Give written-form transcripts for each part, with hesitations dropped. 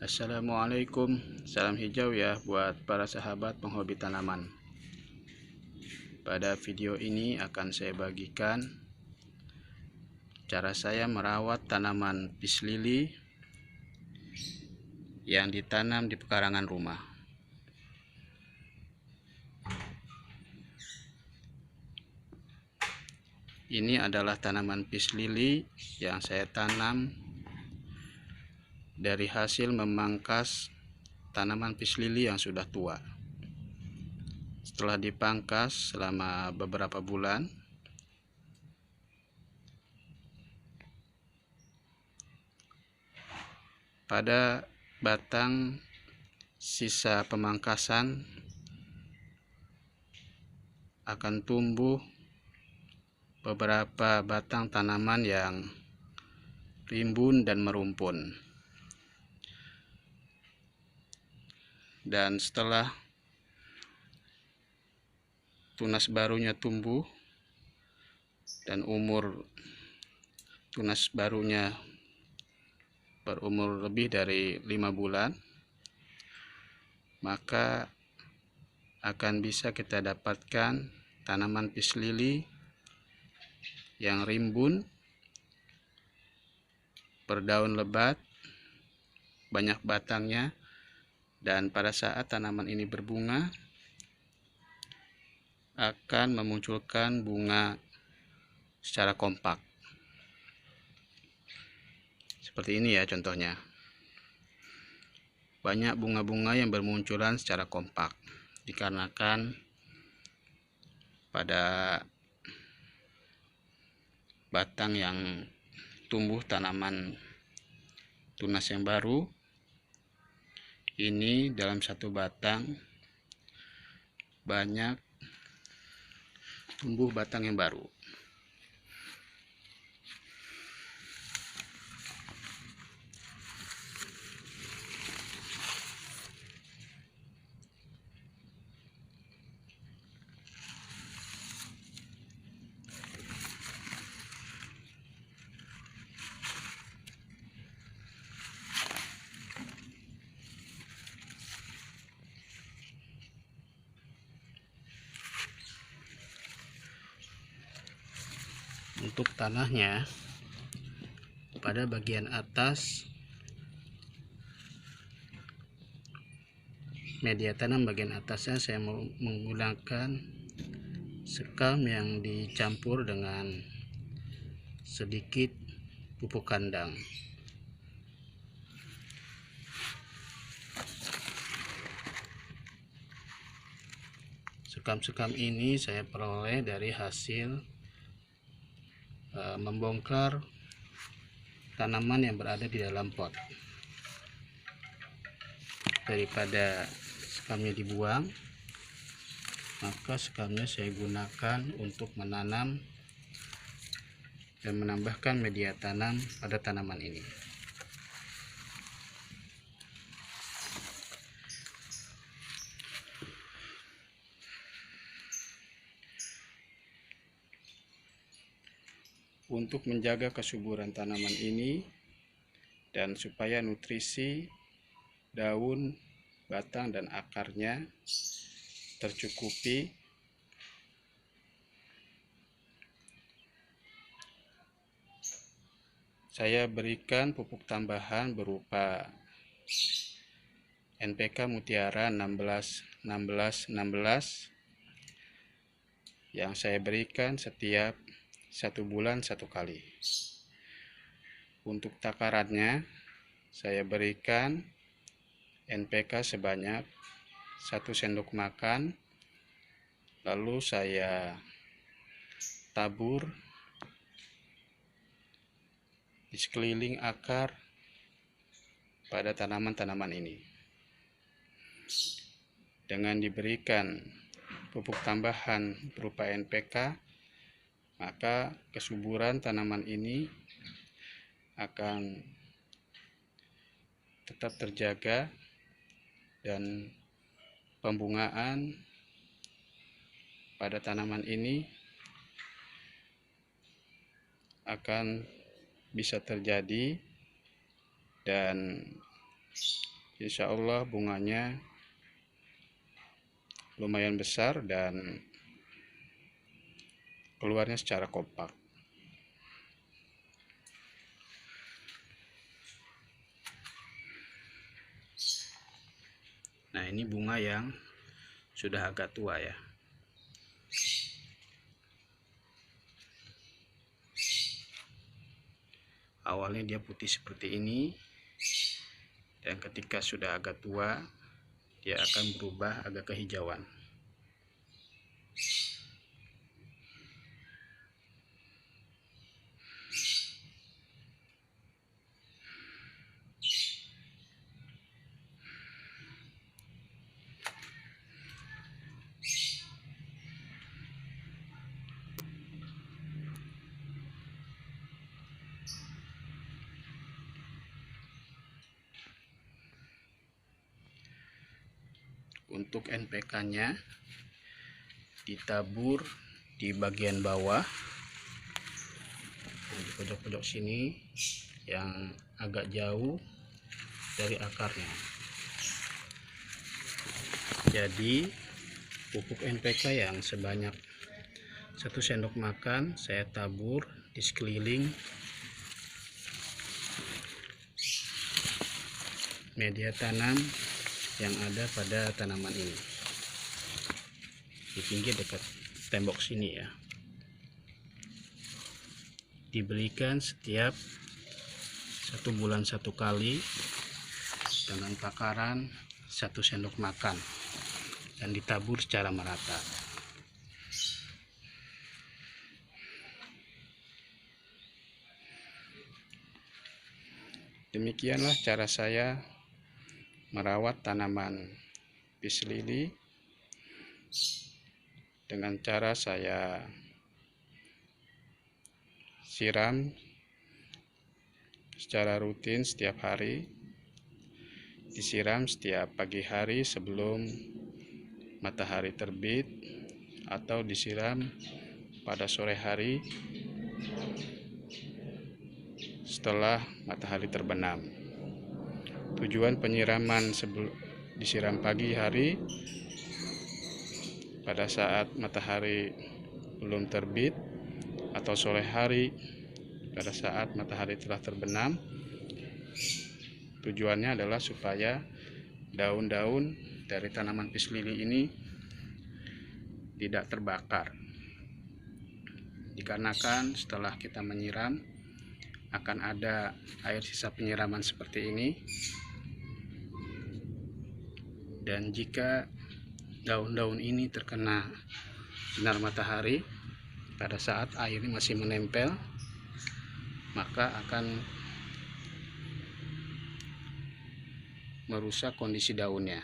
Assalamualaikum, salam hijau ya buat para sahabat penghobi tanaman. Pada video ini akan saya bagikan cara saya merawat tanaman peace lily yang ditanam di pekarangan rumah. Ini adalah tanaman peace lily yang saya tanam dari hasil memangkas tanaman peace lily yang sudah tua. Setelah dipangkas selama beberapa bulan, pada batang sisa pemangkasan akan tumbuh beberapa batang tanaman yang rimbun dan merumpun. Dan setelah tunas barunya tumbuh dan umur tunas barunya berumur lebih dari 5 bulan, maka akan bisa kita dapatkan tanaman peace lily yang rimbun, berdaun lebat, banyak batangnya, dan pada saat tanaman ini berbunga akan memunculkan bunga secara kompak. Seperti ini ya contohnya. Banyak bunga-bunga yang bermunculan secara kompak dikarenakan pada batang yang tumbuh tanaman tunas yang baru ini, dalam satu batang banyak tumbuh batang yang baru. Untuk tanahnya, pada bagian atas media tanam bagian atasnya saya menggunakan sekam yang dicampur dengan sedikit pupuk kandang. Sekam-sekam ini saya peroleh dari hasil membongkar tanaman yang berada di dalam pot. Daripada sekamnya dibuang, maka sekamnya saya gunakan untuk menanam dan menambahkan media tanam pada tanaman ini. Untuk menjaga kesuburan tanaman ini dan supaya nutrisi daun, batang, dan akarnya tercukupi, saya berikan pupuk tambahan berupa NPK Mutiara 16-16-16 yang saya berikan setiap 1 bulan 1 kali. Untuk takarannya saya berikan NPK sebanyak 1 sendok makan, lalu saya tabur di sekeliling akar pada tanaman-tanaman ini. Dengan diberikan pupuk tambahan berupa NPK, maka kesuburan tanaman ini akan tetap terjaga dan pembungaan pada tanaman ini akan bisa terjadi dan Insya Allah bunganya lumayan besar dan keluarnya secara kompak. Nah, ini bunga yang sudah agak tua ya. Awalnya dia putih seperti ini, dan ketika sudah agak tua dia akan berubah agak kehijauan. Untuk NPK-nya ditabur di bagian bawah, di pojok-pojok sini yang agak jauh dari akarnya. Jadi pupuk NPK yang sebanyak 1 sendok makan saya tabur di sekeliling media tanam yang ada pada tanaman ini, di pinggir dekat tembok sini ya. Diberikan setiap 1 bulan 1 kali dengan takaran 1 sendok makan dan ditabur secara merata. Demikianlah cara saya merawat tanaman peace lily dengan cara saya siram secara rutin setiap hari, disiram setiap pagi hari sebelum matahari terbit, atau disiram pada sore hari setelah matahari terbenam. Tujuan penyiraman sebelum disiram pagi hari pada saat matahari belum terbit, atau sore hari pada saat matahari telah terbenam. Tujuannya adalah supaya daun-daun dari tanaman peace lily ini tidak terbakar, dikarenakan setelah kita menyiram akan ada air sisa penyiraman seperti ini, dan jika daun-daun ini terkena sinar matahari pada saat air ini masih menempel, maka akan merusak kondisi daunnya.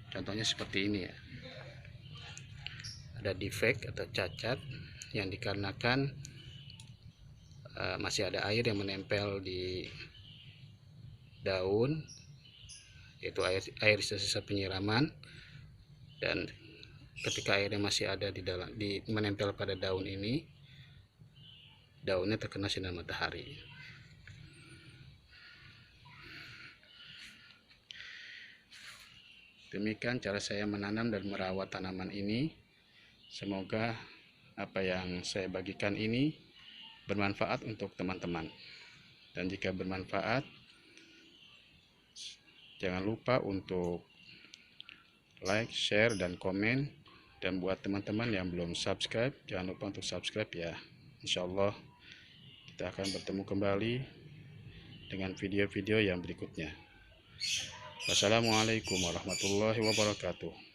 Contohnya seperti ini ya, ada defek atau cacat yang dikarenakan masih ada air yang menempel di daun, yaitu air sisa penyiraman, dan ketika airnya masih ada menempel pada daun ini, daunnya terkena sinar matahari. Demikian cara saya menanam dan merawat tanaman ini. Semoga apa yang saya bagikan ini bermanfaat untuk teman-teman, dan jika bermanfaat jangan lupa untuk like, share, dan komen. Dan buat teman-teman yang belum subscribe, jangan lupa untuk subscribe ya. Insya Allah kita akan bertemu kembali dengan video-video yang berikutnya. Wassalamualaikum warahmatullahi wabarakatuh.